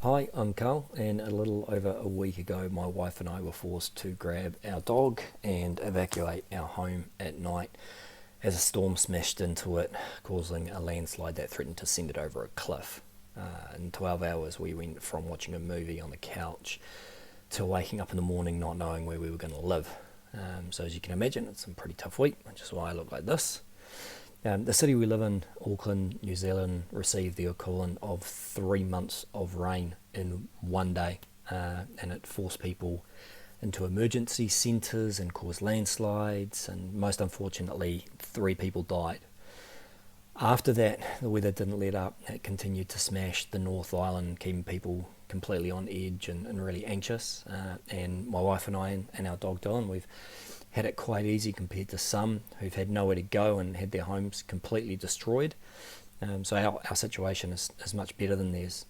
Hi, I'm Carl, and a little over a week ago, my wife and I were forced to grab our dog and evacuate our home at night as a storm smashed into it, causing a landslide that threatened to send it over a cliff. In 12 hours, we went from watching a movie on the couch to waking up in the morning not knowing where we were going to live. So, as you can imagine, it's a pretty tough week, which is why I look like this. The city we live in, Auckland, New Zealand, received the equivalent of 3 months of rain in one day, and it forced people into emergency centres and caused landslides, and most unfortunately, 3 people died. After that, the weather didn't let up. It continued to smash the North Island, keeping people completely on edge and really anxious. And my wife and I and our dog Dylan, we've had it quite easy compared to some who've had nowhere to go and had their homes completely destroyed. So our situation is much better than theirs,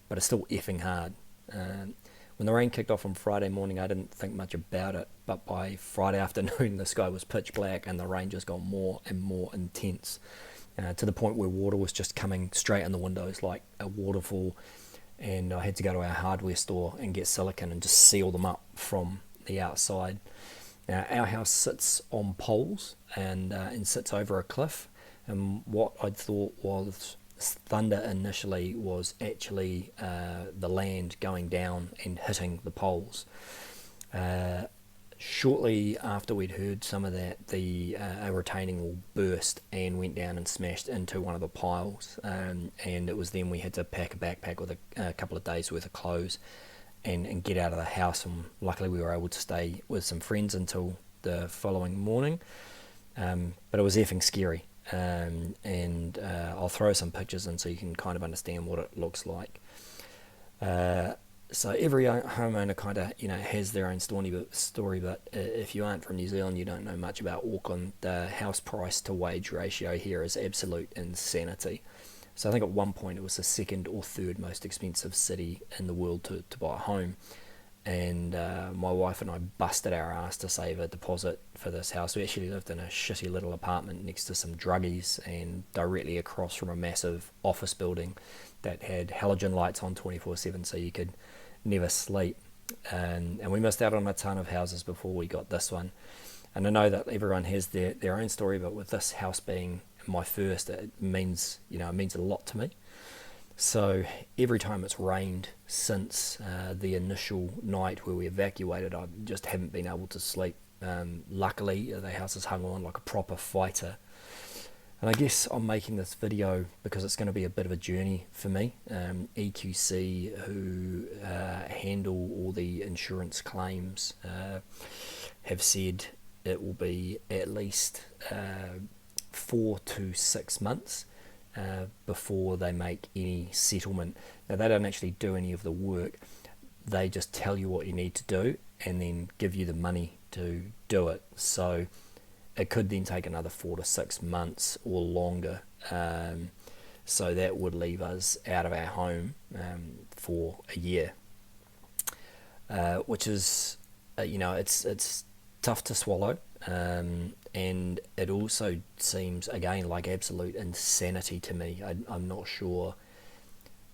but it's still effing hard. When the rain kicked off on Friday morning, I didn't think much about it, but by Friday afternoon, the sky was pitch black and the rain just got more and more intense, to the point where water was just coming straight in the windows like a waterfall, and I had to go to our hardware store and get silicone and just seal them up from the outside. Now, our house sits on poles and sits over a cliff, and what I thought was thunder initially was actually the land going down and hitting the poles. Shortly after we'd heard some of that, a retaining wall burst and went down and smashed into one of the piles, and it was then we had to pack a backpack with a couple of days worth of clothes and get out of the house, and luckily we were able to stay with some friends until the following morning, but it was effing scary, and I'll throw some pictures in so you can kind of understand what it looks like. So every homeowner kind of has their own story, but if you aren't from New Zealand, you don't know much about Auckland. The house price to wage ratio here is absolute insanity. So I think at one point it was the second or third most expensive city in the world to buy a home. And my wife and I busted our ass to save a deposit for this house. We actually lived in a shitty little apartment next to some druggies and directly across from a massive office building that had halogen lights on 24/7, so you could never sleep. And we missed out on a ton of houses before we got this one. And I know that everyone has their own story, but with this house being my first, it means a lot to me. So every time it's rained since the initial night where we evacuated, I just haven't been able to sleep. Luckily, the house is hung on like a proper fighter. And I guess I'm making this video because it's going to be a bit of a journey for me. EQC, who handle all the insurance claims, have said it will be at least 4 to 6 months before they make any settlement. Now, they don't actually do any of the work. They just tell you what you need to do and then give you the money to do it. So it could then take another 4 to 6 months or longer. So that would leave us out of our home for a year, which is, it's tough to swallow. And it also seems, again, like absolute insanity to me. I'm not sure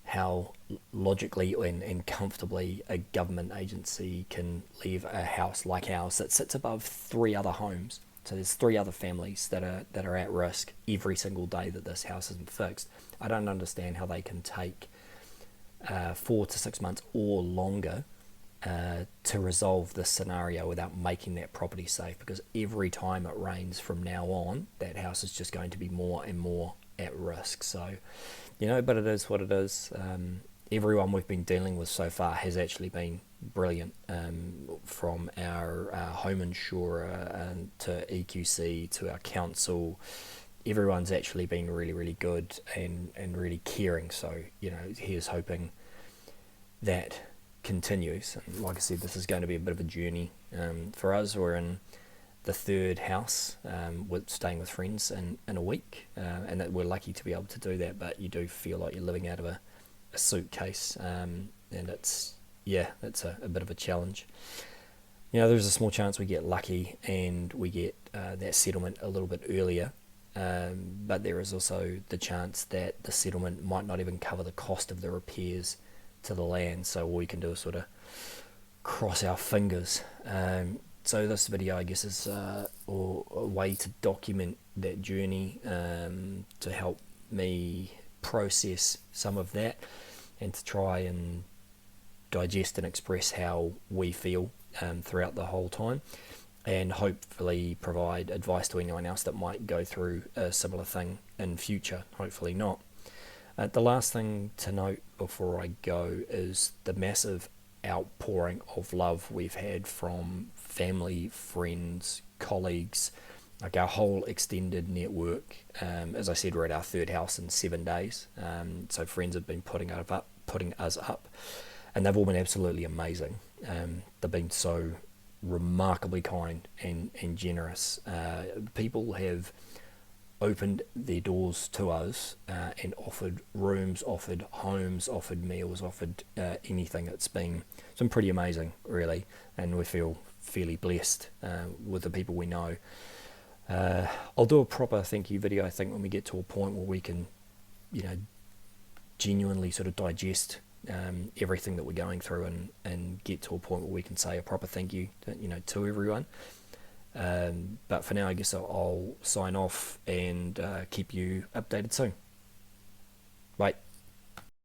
how logically and comfortably a government agency can leave a house like ours that sits above 3 other homes. So there's 3 other families that are at risk every single day that this house isn't fixed. I don't understand how they can take 4 to 6 months or longer to resolve this scenario without making that property safe, because every time it rains from now on, that house is just going to be more and more at risk. So, but it is what it is. Everyone we've been dealing with so far has actually been brilliant, from our home insurer to EQC to our council. Everyone's actually been really, really good and really caring. So, here's hoping that continues. And like I said, this is going to be a bit of a journey for us. We're in the 3rd house, with staying with friends in a week, and that we're lucky to be able to do that, but you do feel like you're living out of a suitcase, and it's a bit of a challenge. There's a small chance we get lucky and we get that settlement a little bit earlier, but there is also the chance that the settlement might not even cover the cost of the repairs to the land. So all we can do is sort of cross our fingers. So this video, I guess, is or a way to document that journey, to help me process some of that, and to try and digest and express how we feel throughout the whole time, and hopefully provide advice to anyone else that might go through a similar thing in future. Hopefully not. The last thing to note before I go is the massive outpouring of love we've had from family, friends, colleagues, like our whole extended network. As I said, we're at our third house in 7 days, so friends have been putting us up, and they've all been absolutely amazing. They've been so remarkably kind and generous. People have opened their doors to us and offered rooms, offered homes, offered meals, offered anything. It's been pretty amazing, really, and we feel fairly blessed with the people we know. I'll do a proper thank you video, I think, when we get to a point where we can, genuinely sort of digest everything that we're going through, and get to a point where we can say a proper thank you to everyone. But for now, I guess I'll sign off and keep you updated soon. Bye.